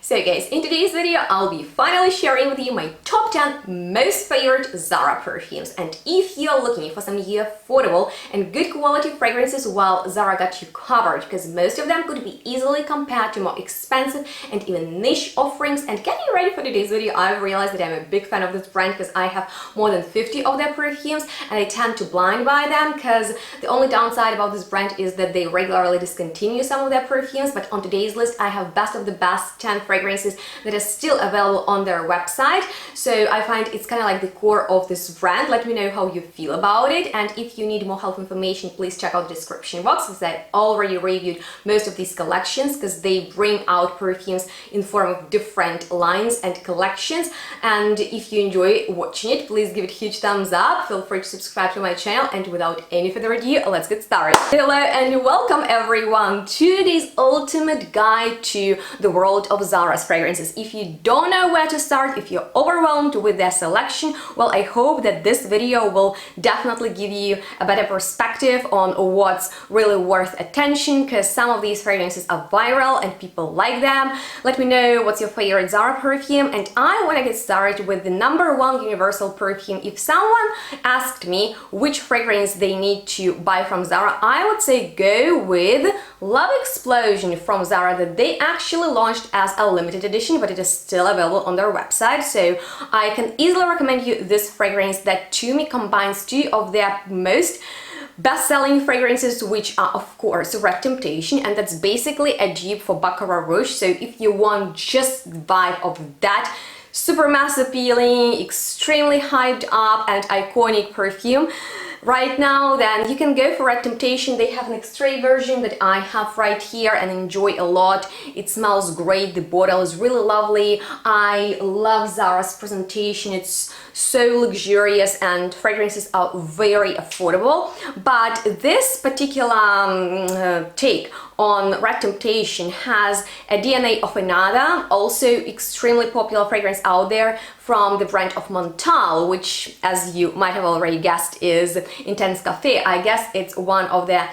So guys, in today's video I'll be finally sharing with you my top 10 most favorite ZARA perfumes. And if you're looking for some affordable and good quality fragrances, well, ZARA got you covered, because most of them could be easily compared to more expensive and even niche offerings. And getting ready for today's video, I've realized that I'm a big fan of this brand because I have more than 50 of their perfumes and I tend to blind buy them, because the only downside about this brand is that they regularly discontinue some of their perfumes. But on today's list I have best of the best 10 fragrances that are still available on their website. So I find it's kind of like the core of this brand. Let me know how you feel about it, and if you need more help information, please check out the description box, because I already reviewed most of these collections, because they bring out perfumes in form of different lines and collections. And if you enjoy watching it, please give it a huge thumbs up, feel free to subscribe to my channel, and without any further ado, let's get started. Hello and welcome everyone to today's ultimate guide to the world of ZARA's fragrances. If you don't know where to start, if you're overwhelmed with their selection, well, I hope that this video will definitely give you a better perspective on what's really worth attention, because some of these fragrances are viral and people like them. Let me know what's your favorite ZARA perfume, and I want to get started with the #1 universal perfume. If someone asked me which fragrance they need to buy from ZARA, I would say go with Love Explosion from ZARA, that they actually launched as a limited edition, but it is still available on their website. So I can easily recommend you this fragrance that to me combines two of their most best-selling fragrances, which are of course Red Temptation, and that's basically a dupe for Baccarat Rouge. So if you want just the vibe of that super mass appealing, extremely hyped up and iconic perfume right now, then you can go for Red Temptation. They have an extrait version that I have right here and enjoy a lot. It smells great, the bottle is really lovely. I love ZARA's presentation, it's so luxurious and fragrances are very affordable. But this particular take on Red Temptation has a DNA of another, also extremely popular fragrance out there from the brand of Montal, which, as you might have already guessed, is Intense Cafe. I guess it's one of their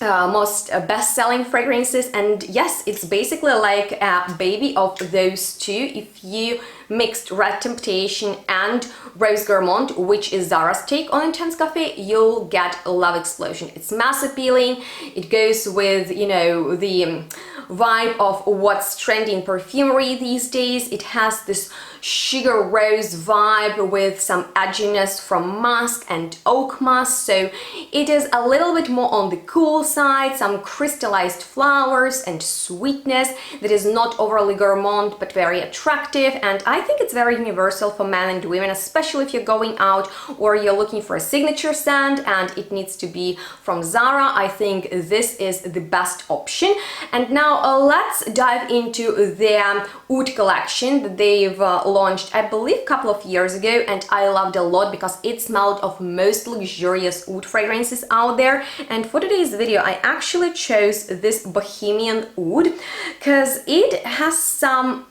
most best-selling fragrances, and yes, it's basically like a baby of those two. If you mixed Red Temptation and Rose Gourmand, which is ZARA's take on Intense Cafe, you'll get Love Explosion. It's mass appealing, it goes with, you know, the vibe of what's trendy in perfumery these days. It has this sugar rose vibe with some edginess from musk and oak musk, so it is a little bit more on the cool side, some crystallized flowers and sweetness that is not overly gourmand but very attractive. And I think it's very universal for men and women, especially if you're going out or you're looking for a signature scent and it needs to be from ZARA. I think this is the best option. And now let's dive into their Oud collection that they've launched, I believe, a couple of years ago, and I loved a lot because it smelled of most luxurious oud fragrances out there. And for today's video I actually chose this Bohemian Oud because it has some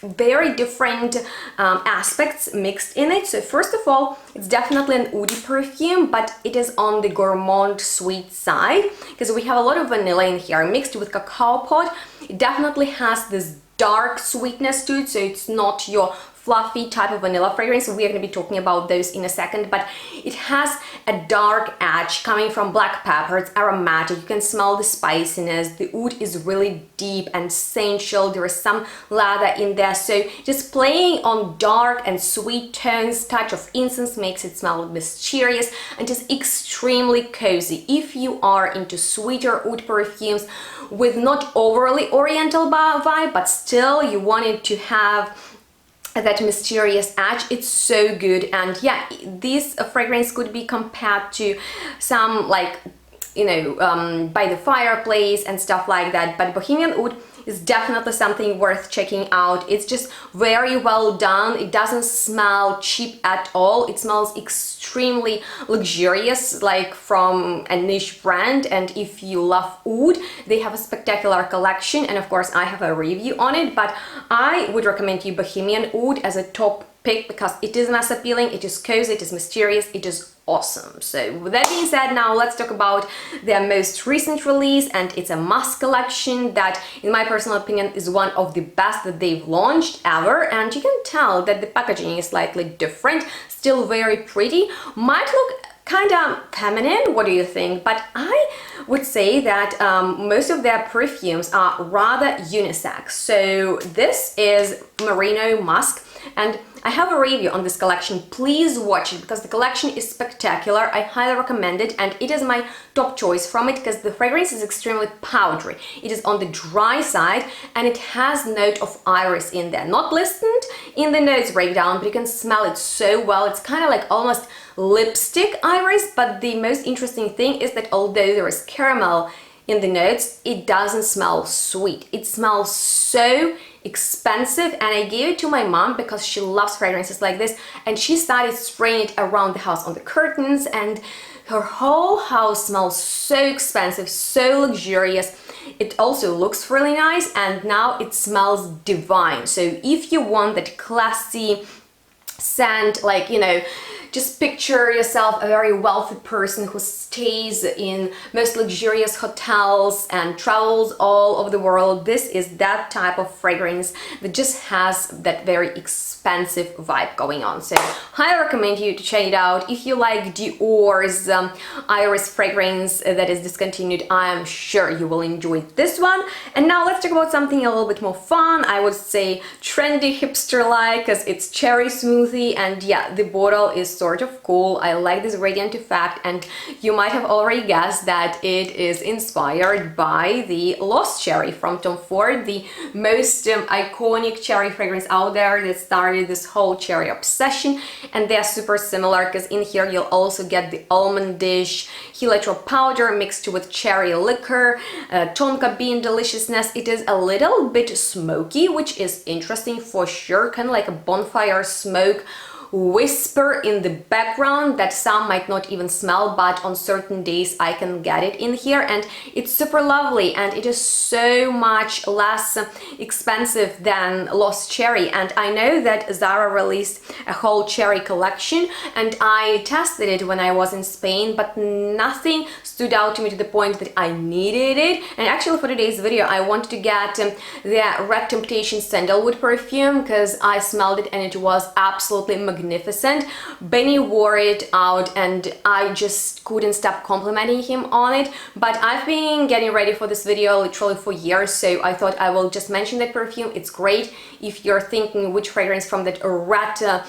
very different aspects mixed in it. So first of all, it's definitely an oudi perfume, but it is on the gourmand sweet side, because we have a lot of vanilla in here mixed with cacao pod. It definitely has this dark sweetness to it, so it's not your fluffy type of vanilla fragrance. We are going to be talking about those in a second, but it has a dark edge coming from black pepper. It's aromatic, you can smell the spiciness. The oud is really deep and sensual, there is some lather in there, so just playing on dark and sweet tones, touch of incense makes it smell mysterious and just extremely cozy. If you are into sweeter oud perfumes with not overly oriental vibe, but still you want it to have that mysterious edge, it's so good. And yeah, this fragrance could be compared to some, like, you know, by the fireplace and stuff like that. But Bohemian Oud is definitely something worth checking out. It's just very well done. It doesn't smell cheap at all. It smells extremely luxurious, like from a niche brand. And if you love oud, they have a spectacular collection, and of course I have a review on it, but I would recommend you Bohemian Oud as a top pick because it is mass appealing, it is cozy, it is mysterious, it is awesome. So with that being said, now let's talk about their most recent release, and it's a Musk collection that, in my personal opinion, is one of the best that they've launched ever. And you can tell that the packaging is slightly different, still very pretty, might look kind of feminine. What do you think? But I would say that most of their perfumes are rather unisex. So this is Merino Musk, and I have a review on this collection. Please watch it because the collection is spectacular. I highly recommend it, and it is my top choice from it because the fragrance is extremely powdery. It is on the dry side and it has note of iris in there. Not listed in the notes breakdown, but you can smell it so well. It's kind of like almost lipstick iris, but the most interesting thing is that although there is caramel in the notes, it doesn't smell sweet. It smells so expensive, and I gave it to my mom because she loves fragrances like this, and she started spraying it around the house on the curtains, and her whole house smells so expensive, so luxurious. It also looks really nice, and now it smells divine. So if you want that classy scent, like, you know, just picture yourself a very wealthy person who stays in most luxurious hotels and travels all over the world. This is that type of fragrance that just has that very expensive vibe going on. So I recommend you to check it out. If you like Dior's Iris fragrance that is discontinued, I am sure you will enjoy this one. And now let's talk about something a little bit more fun. I would say trendy, hipster-like, because it's cherry smoothie, and yeah, the bottle is sort of cool. I like this radiant effect, and you might have already guessed that it is inspired by the Lost Cherry from Tom Ford, the most iconic cherry fragrance out there that started this whole cherry obsession. And they're super similar because in here you'll also get the almondish heliotrope powder mixed with cherry liquor, tonka bean deliciousness. It is a little bit smoky, which is interesting for sure, kind of like a bonfire smoke whisper in the background that some might not even smell, but on certain days I can get it in here, and it's super lovely, and it is so much less expensive than Lost Cherry. And I know that Zara released a whole cherry collection, and I tested it when I was in Spain, but nothing stood out to me to the point that I needed it. And actually for today's video I wanted to get the Red Temptation sandalwood perfume because I smelled it and it was absolutely magnificent. Benny wore it out and I just couldn't stop complimenting him on it. But I've been getting ready for this video literally for years, so I thought I will just mention that perfume. It's great if you're thinking which fragrance from that Red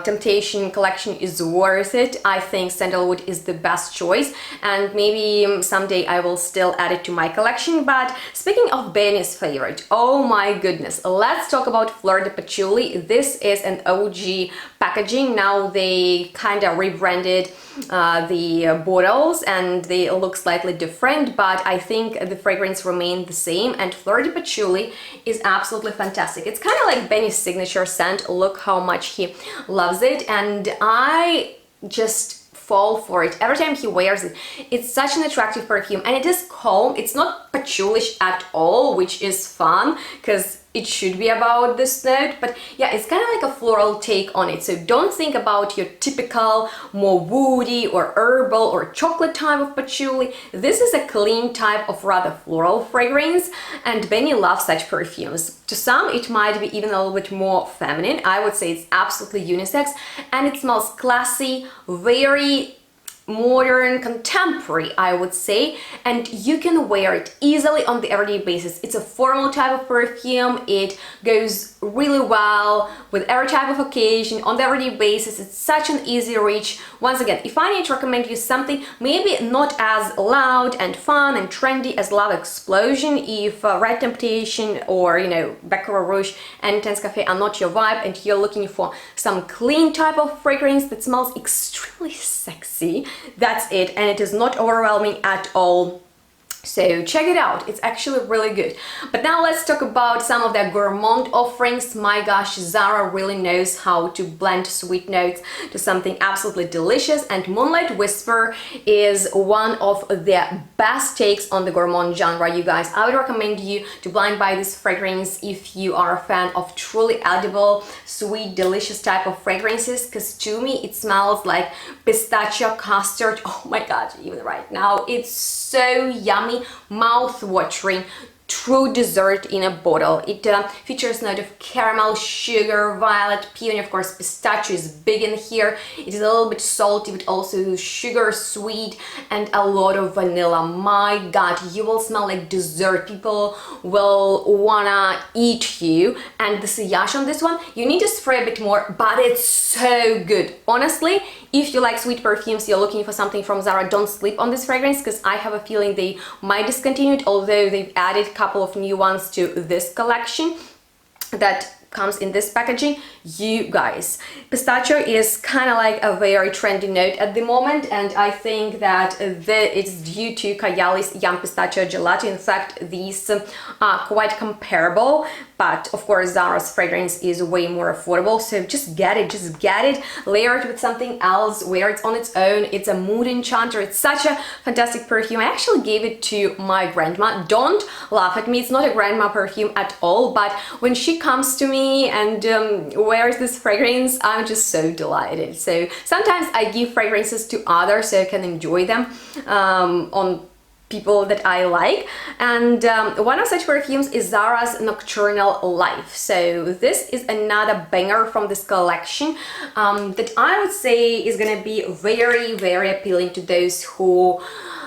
Temptation collection is worth it. I think sandalwood is the best choice, and maybe someday I will still add it to my collection. But speaking of Benny's favorite, oh my goodness, let's talk about Fleur de Patchouli. This is an OG packaging. Now they kind of rebranded the bottles and they look slightly different, but I think the fragrance remained the same, and Fleur de Patchouli is absolutely fantastic. It's kind of like Benny's signature scent. Look how much he loves it, and I just fall for it every time he wears it. It's such an attractive perfume, and it is calm. It's not patchouli at all, which is fun because it should be about this note, but yeah, it's kind of like a floral take on it. So don't think about your typical more woody or herbal or chocolate type of patchouli. This is a clean type of rather floral fragrance, and Benny loves such perfumes. To some it might be even a little bit more feminine. I would say it's absolutely unisex, and it smells classy, very modern, contemporary, I would say, and you can wear it easily on the everyday basis. It's a formal type of perfume. It goes really well with every type of occasion on the everyday basis. It's such an easy reach. Once again, if I need to recommend you something maybe not as loud and fun and trendy as Love Explosion, if Red Temptation or, you know, Baccarat Rouge and Intense Cafe are not your vibe and you're looking for some clean type of fragrance that smells extremely sexy, that's it, and it is not overwhelming at all. So check it out, it's actually really good. But now let's talk about some of their gourmand offerings. My gosh, Zara really knows how to blend sweet notes to something absolutely delicious, and Moonlight Whisper is one of their best takes on the gourmand genre, you guys. I would recommend you to blind buy this fragrance if you are a fan of truly edible, sweet, delicious type of fragrances, because to me it smells like pistachio custard. Oh my god, even right now it's so yummy, mouth-watering, true dessert in a bottle. It features a note of caramel, sugar, violet, peony, of course pistachio is big in here. It is a little bit salty, but also sugar, sweet, and a lot of vanilla. My god, you will smell like dessert. People will wanna eat you. And the sillage on this one, you need to spray a bit more, but it's so good. Honestly, if you like sweet perfumes, you're looking for something from Zara, don't sleep on this fragrance, because I have a feeling they might discontinue it, although they've added a couple of new ones to this collection that comes in this packaging. You guys, pistachio is kind of like a very trendy note at the moment, and I think that it's due to Kayali's Yum Pistachio Gelato. In fact, these are quite comparable, but of course Zara's fragrance is way more affordable, so just get it, layer it with something else, wear it on its own. It's a mood enchanter. It's such a fantastic perfume. I actually gave it to my grandma. Don't laugh at me, it's not a grandma perfume at all, but when she comes to me and wears this fragrance, I'm just so delighted. So sometimes I give fragrances to others so I can enjoy them on people that I like, and one of such perfumes is Zara's Nocturnal Life. So this is another banger from this collection that I would say is gonna be very, very appealing to those who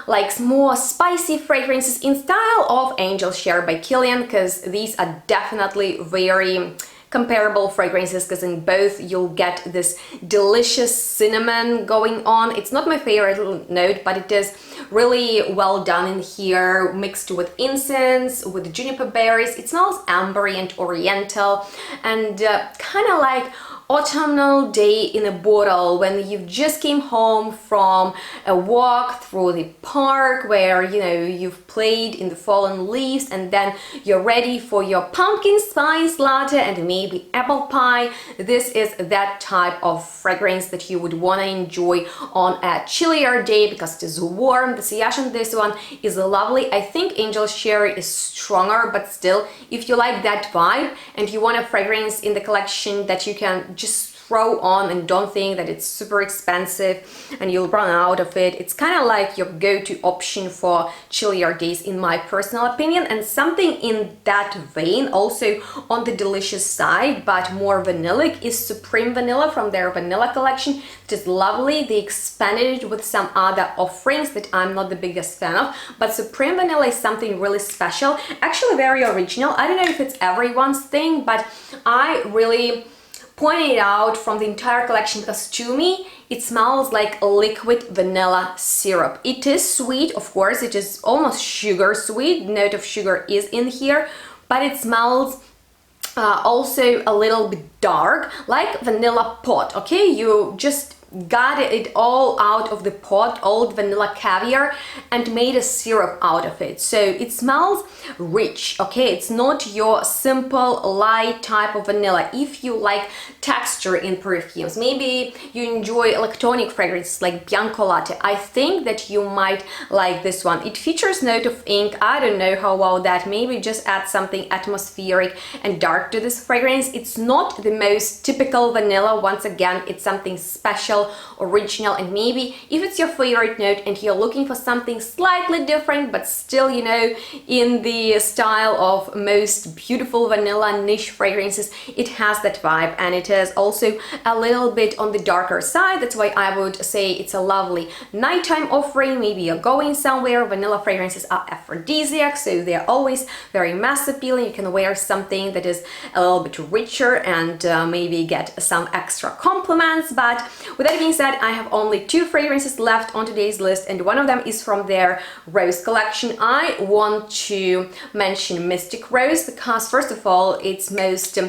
likes more spicy fragrances in style of Angel Share by Kilian, because these are definitely very comparable fragrances, because in both you'll get this delicious cinnamon going on. It's not my favorite note, but it is really well done in here, mixed with incense, with juniper berries. It smells ambery and oriental, and kind of like autumnal day in a bottle when you just came home from a walk through the park where, you know, you've played in the fallen leaves, and then you're ready for your pumpkin spice latte and maybe apple pie. This is that type of fragrance that you would want to enjoy on a chillier day because it is warm. The sillage on this one is lovely. I think Angel Cherry is stronger, but still, if you like that vibe and you want a fragrance in the collection that you can just throw on and don't think that it's super expensive and you'll run out of it, it's kind of like your go-to option for chillier days in my personal opinion. And something in that vein, also on the delicious side but more vanillic, is Supreme Vanilla from their vanilla collection. It is lovely. They expanded it with some other offerings that I'm not the biggest fan of, but Supreme Vanilla is something really special, actually very original. I don't know if it's everyone's thing, but I really pointed it out from the entire collection because to me it smells like liquid vanilla syrup. It is sweet, of course, it is almost sugar sweet, note of sugar is in here, but it smells also a little bit dark, like vanilla pot. Okay, you just got it all out of the pot, old vanilla caviar, and made a syrup out of it. So it smells rich. Okay, it's not your simple light type of vanilla. If you like texture in perfumes, maybe you enjoy electronic fragrances like Bianco Latte, I think that you might like this one. It features note of ink. I don't know how well that, maybe just add something atmospheric and dark to this fragrance. It's not the most typical vanilla. Once again, it's something special, original, and maybe if it's your favorite note and you're looking for something slightly different but still, you know, in the style of most beautiful vanilla niche fragrances, it has that vibe, and it is also a little bit on the darker side. That's why I would say it's a lovely nighttime offering. Maybe you're going somewhere. Vanilla fragrances are aphrodisiac, so they're always very mass appealing. You can wear something that is a little bit richer and maybe get some extra compliments. But with that being said, I have only 2 fragrances left on today's list, and one of them is from their Rose collection. I want to mention Mystic Rose because, first of all, it's most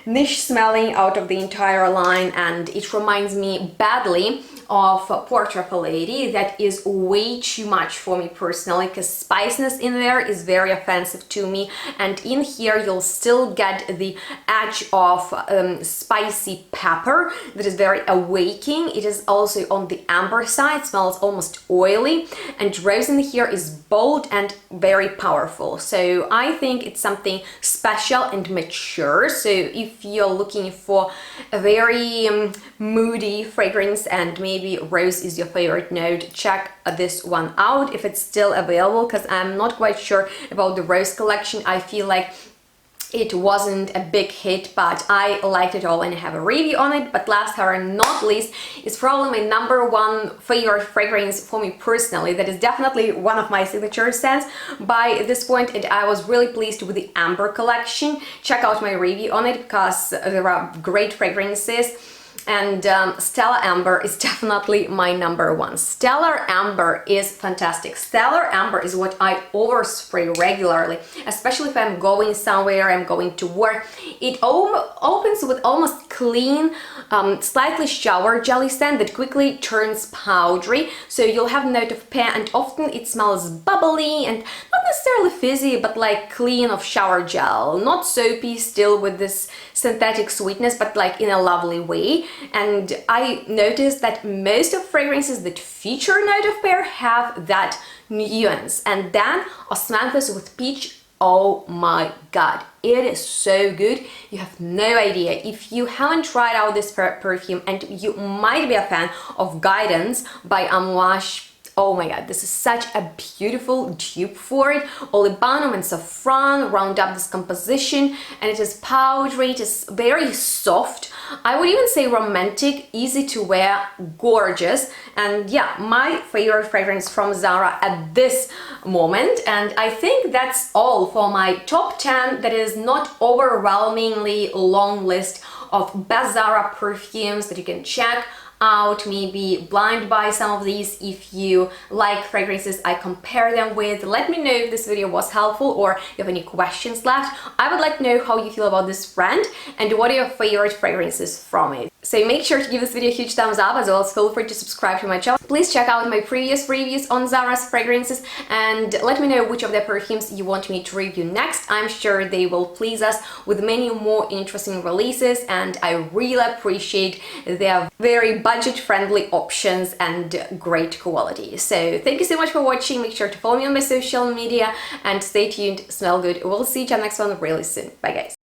niche smelling out of the entire line, and it reminds me badly of Portrait of a Lady that is way too much for me personally, because spiciness in there is very offensive to me, and in here you'll still get the edge of spicy pepper that is very awakening. It is also on the amber side, smells almost oily, and rose in here is bold and very powerful. So I think it's something special and mature. So if you're looking for a very moody fragrance and maybe rose is your favorite note, check this one out if it's still available, because I'm not quite sure about the rose collection. I feel like it wasn't a big hit, but I liked it all and I have a review on it. But last however not least is probably my #1 favorite fragrance for me personally. That is definitely one of my signature scents by this point, and I was really pleased with the Amber collection. Check out my review on it because there are great fragrances. And Stellar Amber is definitely my #1. Stellar Amber is fantastic. Stellar Amber is what I overspray regularly, especially if I'm going somewhere, I'm going to work. It opens with almost clean, slightly shower jelly scent that quickly turns powdery. So you'll have a note of pear, and often it smells bubbly and not necessarily fizzy, but like clean of shower gel. Not soapy, still with this synthetic sweetness, but like in a lovely way. And I noticed that most of fragrances that feature a note of pear have that nuance. And then Osmanthus with peach, oh my god, it is so good. You have no idea. If you haven't tried out this perfume, and you might be a fan of Guidance by Amouage, oh my god, this is such a beautiful dupe for it. Olibanum and saffron round up this composition, and it is powdery, it is very soft. I would even say romantic, easy to wear, gorgeous. And yeah, my favorite fragrance from Zara at this moment. And I think that's all for my top 10 that is not overwhelmingly long list of best Zara perfumes that you can check out, maybe blind buy some of these if you like fragrances I compare them with. Let me know if this video was helpful or you have any questions left. I would like to know how you feel about this brand and what are your favorite fragrances from it. So make sure to give this video a huge thumbs up, as well as feel free to subscribe to my channel. Please check out my previous reviews on Zara's fragrances and let me know which of the perfumes you want me to review next. I'm sure they will please us with many more interesting releases, and I really appreciate their very budget-friendly options and great quality. So thank you so much for watching. Make sure to follow me on my social media and stay tuned, smell good. We'll see each other next one really soon. Bye guys.